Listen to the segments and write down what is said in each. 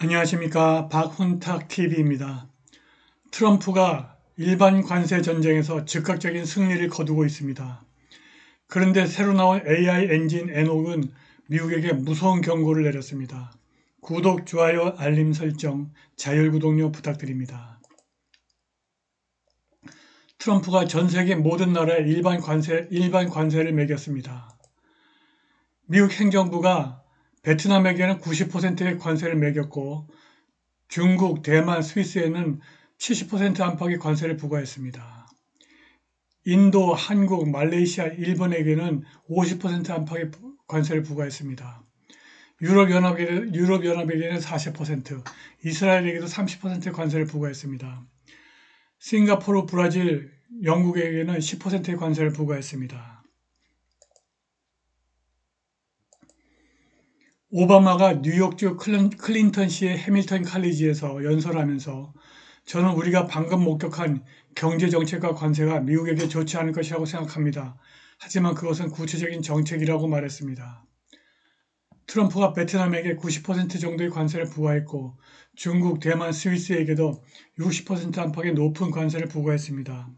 안녕하십니까. 박훈탁TV입니다. 트럼프가 일반 관세 전쟁에서 즉각적인 승리를 거두고 있습니다. 그런데 새로 나온 AI 엔진 엔옥은 미국에게 무서운 경고를 내렸습니다. 구독, 좋아요, 알림 설정, 자율구독료 부탁드립니다. 트럼프가 전 세계 모든 나라에 일반 관세를 매겼습니다. 미국 행정부가 베트남에게는 90%의 관세를 매겼고 중국, 대만, 스위스에는 70% 안팎의 관세를 부과했습니다. 인도, 한국, 말레이시아, 일본에게는 50% 안팎의 관세를 부과했습니다. 유럽연합에게는 40%, 이스라엘에게도 30%의 관세를 부과했습니다. 싱가포르, 브라질, 영국에게는 10%의 관세를 부과했습니다. 오바마가 뉴욕주 클린턴시의 해밀턴 칼리지에서 연설하면서 저는 우리가 방금 목격한 경제정책과 관세가 미국에게 좋지 않을 것이라고 생각합니다. 하지만 그것은 구체적인 정책이라고 말했습니다. 트럼프가 베트남에게 90% 정도의 관세를 부과했고 중국, 대만, 스위스에게도 60% 안팎의 높은 관세를 부과했습니다.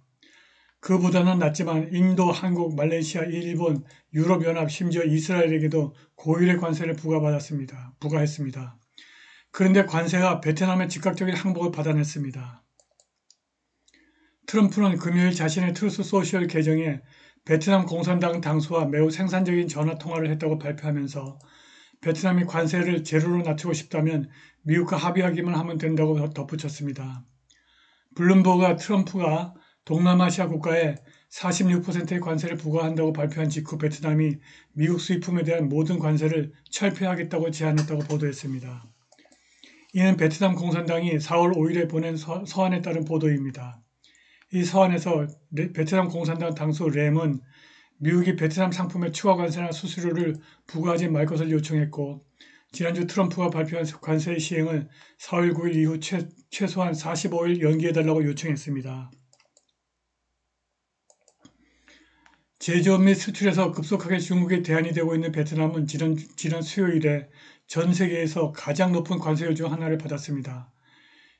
그보다는 낮지만 인도, 한국, 말레이시아, 일본, 유럽연합, 심지어 이스라엘에게도 고율의 관세를 부과했습니다. 그런데 관세가 베트남의 즉각적인 항복을 받아냈습니다. 트럼프는 금요일 자신의 트루스 소셜 계정에 베트남 공산당 당수와 매우 생산적인 전화 통화를 했다고 발표하면서 베트남이 관세를 제로로 낮추고 싶다면 미국과 합의하기만 하면 된다고 덧붙였습니다. 블룸버그가 트럼프가 동남아시아 국가에 46%의 관세를 부과한다고 발표한 직후 베트남이 미국 수입품에 대한 모든 관세를 철폐하겠다고 제안했다고 보도했습니다. 이는 베트남 공산당이 4월 5일에 보낸 서한에 따른 보도입니다. 이 서한에서 베트남 공산당 당수 램은 미국이 베트남 상품에 추가 관세나 수수료를 부과하지 말 것을 요청했고 지난주 트럼프가 발표한 관세 시행을 4월 9일 이후 최소한 45일 연기해달라고 요청했습니다. 제조업 및 수출에서 급속하게 중국에 대안이 되고 있는 베트남은 지난 수요일에 전 세계에서 가장 높은 관세율 중 하나를 받았습니다.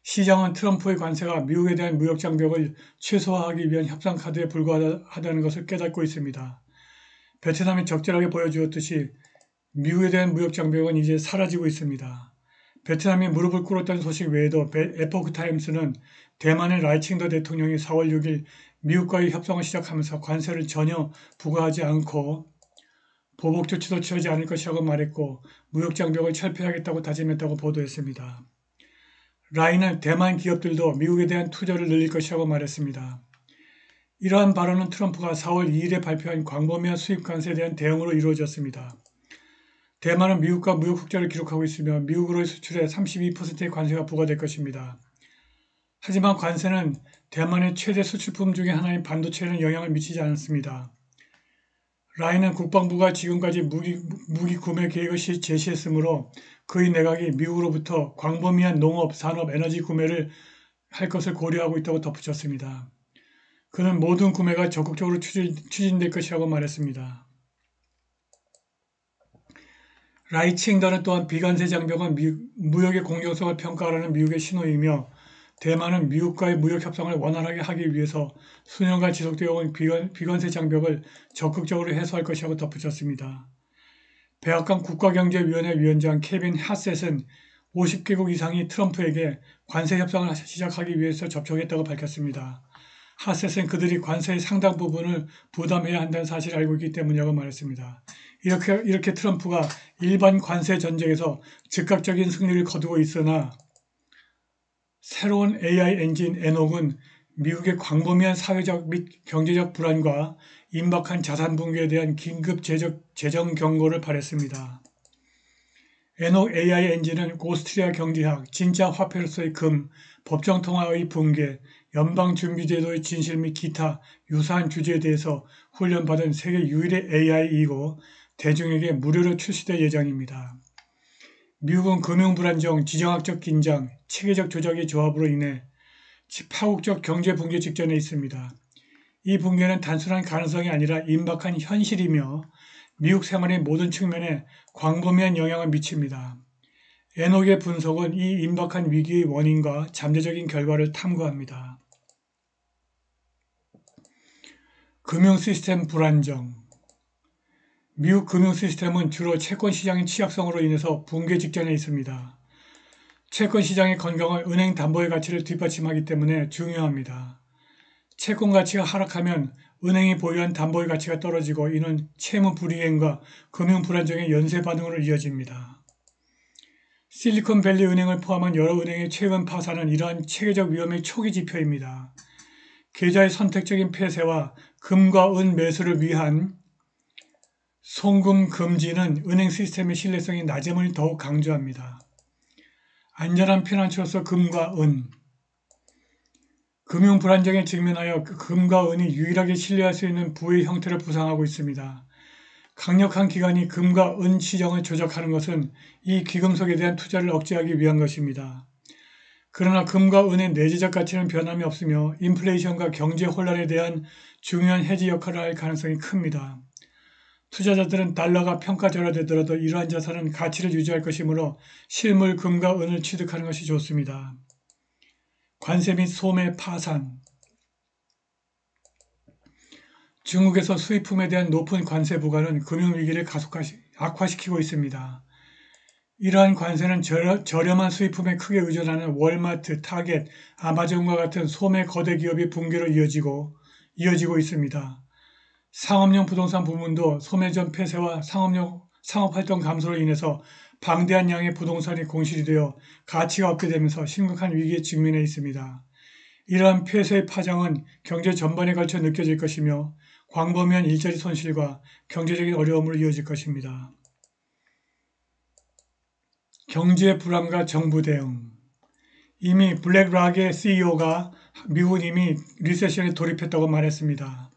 시장은 트럼프의 관세가 미국에 대한 무역 장벽을 최소화하기 위한 협상 카드에 불과하다는 것을 깨닫고 있습니다. 베트남이 적절하게 보여주었듯이 미국에 대한 무역 장벽은 이제 사라지고 있습니다. 베트남이 무릎을 꿇었다는 소식 외에도 에포크 타임스는 대만의 라이칭더 대통령이 4월 6일 미국과의 협상을 시작하면서 관세를 전혀 부과하지 않고 보복 조치도 취하지 않을 것이라고 말했고 무역 장벽을 철폐하겠다고 다짐했다고 보도했습니다. 라인은 대만 기업들도 미국에 대한 투자를 늘릴 것이라고 말했습니다. 이러한 발언은 트럼프가 4월 2일에 발표한 광범위한 수입 관세에 대한 대응으로 이루어졌습니다. 대만은 미국과 무역 흑자를 기록하고 있으며 미국으로의 수출에 32%의 관세가 부과될 것입니다. 하지만 관세는 대만의 최대 수출품 중의 하나인 반도체에는 영향을 미치지 않았습니다. 라인은 국방부가 지금까지 무기 구매 계획을 제시했으므로 그의 내각이 미국으로부터 광범위한 농업, 산업, 에너지 구매를 할 것을 고려하고 있다고 덧붙였습니다. 그는 모든 구매가 적극적으로 추진될 것이라고 말했습니다. 라이칭더는 또한 비관세 장벽은 무역의 공정성을 평가하라는 미국의 신호이며 대만은 미국과의 무역 협상을 원활하게 하기 위해서 수년간 지속되어 온 비관세 장벽을 적극적으로 해소할 것이라고 덧붙였습니다. 백악관 국가경제위원회 위원장 케빈 하셋은 50개국 이상이 트럼프에게 관세 협상을 시작하기 위해서 접촉했다고 밝혔습니다. 하셋은 그들이 관세의 상당 부분을 부담해야 한다는 사실을 알고 있기 때문이라고 말했습니다. 이렇게 트럼프가 일반 관세 전쟁에서 즉각적인 승리를 거두고 있으나 새로운 AI 엔진 엔옥은 미국의 광범위한 사회적 및 경제적 불안과 임박한 자산 붕괴에 대한 긴급 재정 경고를 발했습니다. 엔옥 AI 엔진은 오스트리아 경제학, 진짜 화폐로서의 금, 법정 통화의 붕괴, 연방준비제도의 진실 및 기타 유사한 주제에 대해서 훈련받은 세계 유일의 AI이고 대중에게 무료로 출시될 예정입니다. 미국은 금융불안정, 지정학적 긴장, 체계적 조작의 조합으로 인해 파국적 경제 붕괴 직전에 있습니다. 이 붕괴는 단순한 가능성이 아니라 임박한 현실이며 미국 생활의 모든 측면에 광범위한 영향을 미칩니다. 에녹의 분석은 이 임박한 위기의 원인과 잠재적인 결과를 탐구합니다. 금융 시스템 불안정. 미국 금융 시스템은 주로 채권 시장의 취약성으로 인해서 붕괴 직전에 있습니다. 채권 시장의 건강은 은행 담보의 가치를 뒷받침하기 때문에 중요합니다. 채권 가치가 하락하면 은행이 보유한 담보의 가치가 떨어지고 이는 채무 불이행과 금융 불안정의 연쇄 반응으로 이어집니다. 실리콘밸리 은행을 포함한 여러 은행의 최근 파산은 이러한 체계적 위험의 초기 지표입니다. 계좌의 선택적인 폐쇄와 금과 은 매수를 위한 송금 금지는 은행 시스템의 신뢰성이 낮음을 더욱 강조합니다. 안전한 피난처로서 금과 은. 금융 불안정에 직면하여 금과 은이 유일하게 신뢰할 수 있는 부의 형태를 부상하고 있습니다. 강력한 기관이 금과 은 시장을 조작하는 것은 이 귀금속에 대한 투자를 억제하기 위한 것입니다. 그러나 금과 은의 내재적 가치는 변함이 없으며 인플레이션과 경제 혼란에 대한 중요한 해지 역할을 할 가능성이 큽니다. 투자자들은 달러가 평가절하되더라도 이러한 자산은 가치를 유지할 것이므로 실물 금과 은을 취득하는 것이 좋습니다. 관세 및 소매 파산. 중국에서 수입품에 대한 높은 관세 부과는 금융위기를 악화시키고 있습니다. 이러한 관세는 저렴한 수입품에 크게 의존하는 월마트, 타겟, 아마존과 같은 소매 거대 기업의 붕괴로 이어지고 있습니다. 상업용 부동산 부문도 소매점 폐쇄와 상업활동 감소로 인해서 방대한 양의 부동산이 공실이 되어 가치가 없게 되면서 심각한 위기에 직면해 있습니다. 이러한 폐쇄의 파장은 경제 전반에 걸쳐 느껴질 것이며 광범위한 일자리 손실과 경제적인 어려움으로 이어질 것입니다. 경제 불안과 정부 대응. 이미 블랙락의 CEO가 미국은 이미 리세션에 돌입했다고 말했습니다.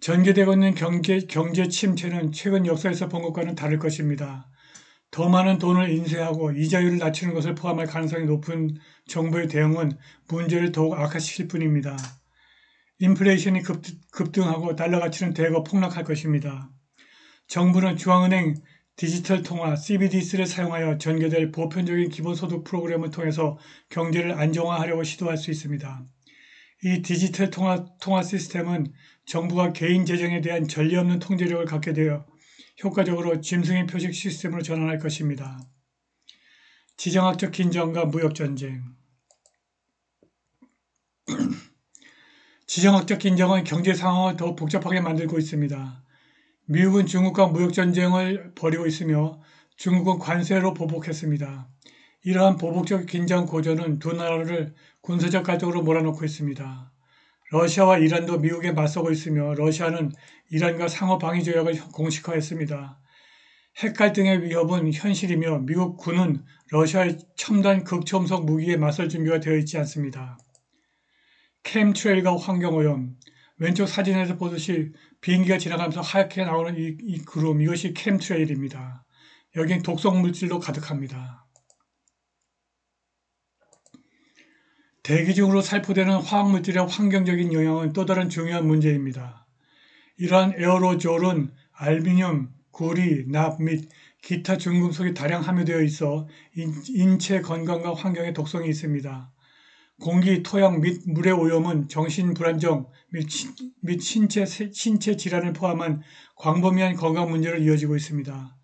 전개되고 있는 경제 침체는 최근 역사에서 본 것과는 다를 것입니다. 더 많은 돈을 인쇄하고 이자율을 낮추는 것을 포함할 가능성이 높은 정부의 대응은 문제를 더욱 악화시킬 뿐입니다. 인플레이션이 급등하고 달러 가치는 대거 폭락할 것입니다. 정부는 중앙은행 디지털 통화 CBDC를 사용하여 전개될 보편적인 기본소득 프로그램을 통해서 경제를 안정화하려고 시도할 수 있습니다. 이 디지털 통화 시스템은 정부가 개인 재정에 대한 전례 없는 통제력을 갖게 되어 효과적으로 짐승의 표식 시스템으로 전환할 것입니다. 지정학적 긴장과 무역전쟁. 지정학적 긴장은 경제 상황을 더 복잡하게 만들고 있습니다. 미국은 중국과 무역전쟁을 벌이고 있으며 중국은 관세로 보복했습니다. 이러한 보복적 긴장 고조는 두 나라를 군사적 갈등으로 몰아넣고 있습니다. 러시아와 이란도 미국에 맞서고 있으며 러시아는 이란과 상호 방위 조약을 공식화했습니다. 핵 갈등의 위협은 현실이며 미국 군은 러시아의 첨단 극초음속 무기에 맞설 준비가 되어 있지 않습니다. 캠트레일과 환경오염. 왼쪽 사진에서 보듯이 비행기가 지나가면서 하얗게 나오는 이 구름, 이것이 캠트레일입니다. 여기엔 독성 물질로 가득합니다. 대기 중으로 살포되는 화학물질의 환경적인 영향은 또 다른 중요한 문제입니다. 이러한 에어로졸은 알루미늄, 구리, 납 및 기타 중금속이 다량 함유되어 있어 인체 건강과 환경에 독성이 있습니다. 공기, 토양 및 물의 오염은 정신 불안정 및 신체 질환을 포함한 광범위한 건강 문제로 이어지고 있습니다.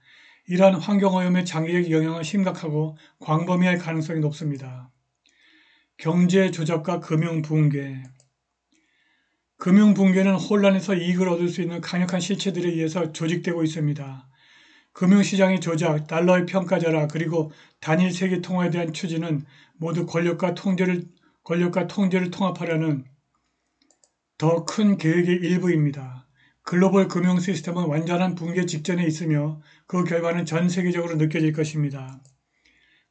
이러한 환경오염의 장기적 영향은 심각하고 광범위할 가능성이 높습니다. 경제 조작과 금융 붕괴. 금융 붕괴는 혼란에서 이익을 얻을 수 있는 강력한 실체들에 의해서 조직되고 있습니다. 금융시장의 조작, 달러의 평가절하, 그리고 단일 세계 통화에 대한 추진은 모두 권력과 통제를 통합하려는 더 큰 계획의 일부입니다. 글로벌 금융 시스템은 완전한 붕괴 직전에 있으며 그 결과는 전 세계적으로 느껴질 것입니다.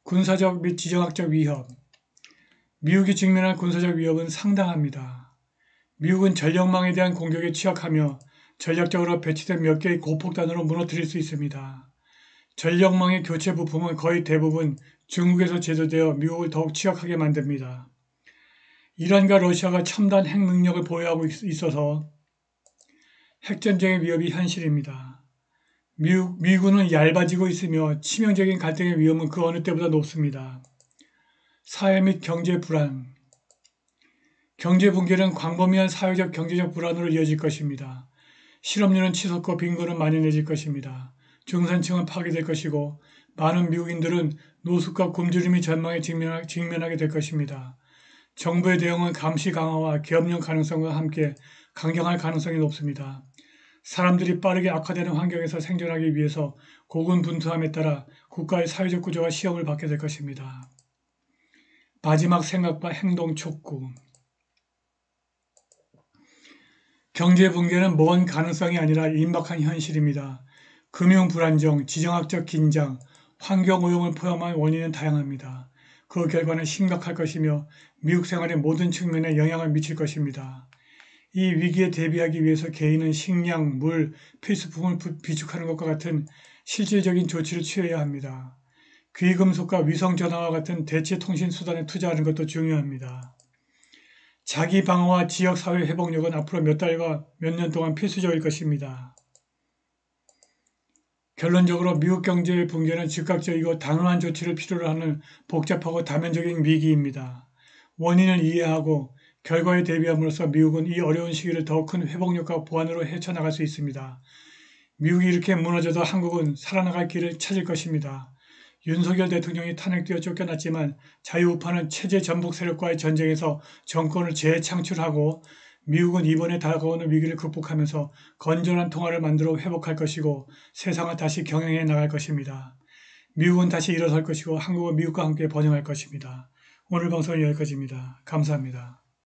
군사적 및 지정학적 위협. 미국이 직면할 군사적 위협은 상당합니다. 미국은 전력망에 대한 공격에 취약하며 전략적으로 배치된 몇 개의 고폭탄으로 무너뜨릴 수 있습니다. 전력망의 교체 부품은 거의 대부분 중국에서 제조되어 미국을 더욱 취약하게 만듭니다. 이란과 러시아가 첨단 핵 능력을 보유하고 있어서 핵전쟁의 위협이 현실입니다. 미군은 얇아지고 있으며 치명적인 갈등의 위험은 그 어느 때보다 높습니다. 사회 및 경제 불안. 경제 붕괴는 광범위한 사회적 경제적 불안으로 이어질 것입니다. 실업률은 치솟고 빈곤은 만연해질 것입니다. 중산층은 파괴될 것이고 많은 미국인들은 노숙과 굶주림의 전망에 직면하게 될 것입니다. 정부의 대응은 감시 강화와 계엄령 가능성과 함께 강경할 가능성이 높습니다. 사람들이 빠르게 악화되는 환경에서 생존하기 위해서 고군분투함에 따라 국가의 사회적 구조가 시험을 받게 될 것입니다. 마지막 생각과 행동 촉구. 경제 붕괴는 먼 가능성이 아니라 임박한 현실입니다. 금융 불안정, 지정학적 긴장, 환경 오염을 포함한 원인은 다양합니다. 그 결과는 심각할 것이며 미국 생활의 모든 측면에 영향을 미칠 것입니다. 이 위기에 대비하기 위해서 개인은 식량, 물, 필수품을 비축하는 것과 같은 실질적인 조치를 취해야 합니다. 귀금속과 위성전화와 같은 대체 통신 수단에 투자하는 것도 중요합니다. 자기 방어와 지역 사회 회복력은 앞으로 몇 달과 몇 년 동안 필수적일 것입니다. 결론적으로 미국 경제의 붕괴는 즉각적이고 단호한 조치를 필요로 하는 복잡하고 다면적인 위기입니다. 원인을 이해하고 결과에 대비함으로써 미국은 이 어려운 시기를 더 큰 회복력과 보완으로 헤쳐나갈 수 있습니다. 미국이 이렇게 무너져도 한국은 살아나갈 길을 찾을 것입니다. 윤석열 대통령이 탄핵되어 쫓겨났지만 자유우파는 체제 전복 세력과의 전쟁에서 정권을 재창출하고 미국은 이번에 다가오는 위기를 극복하면서 건전한 통화를 만들어 회복할 것이고 세상을 다시 경영해 나갈 것입니다. 미국은 다시 일어설 것이고 한국은 미국과 함께 번영할 것입니다. 오늘 방송은 여기까지입니다. 감사합니다.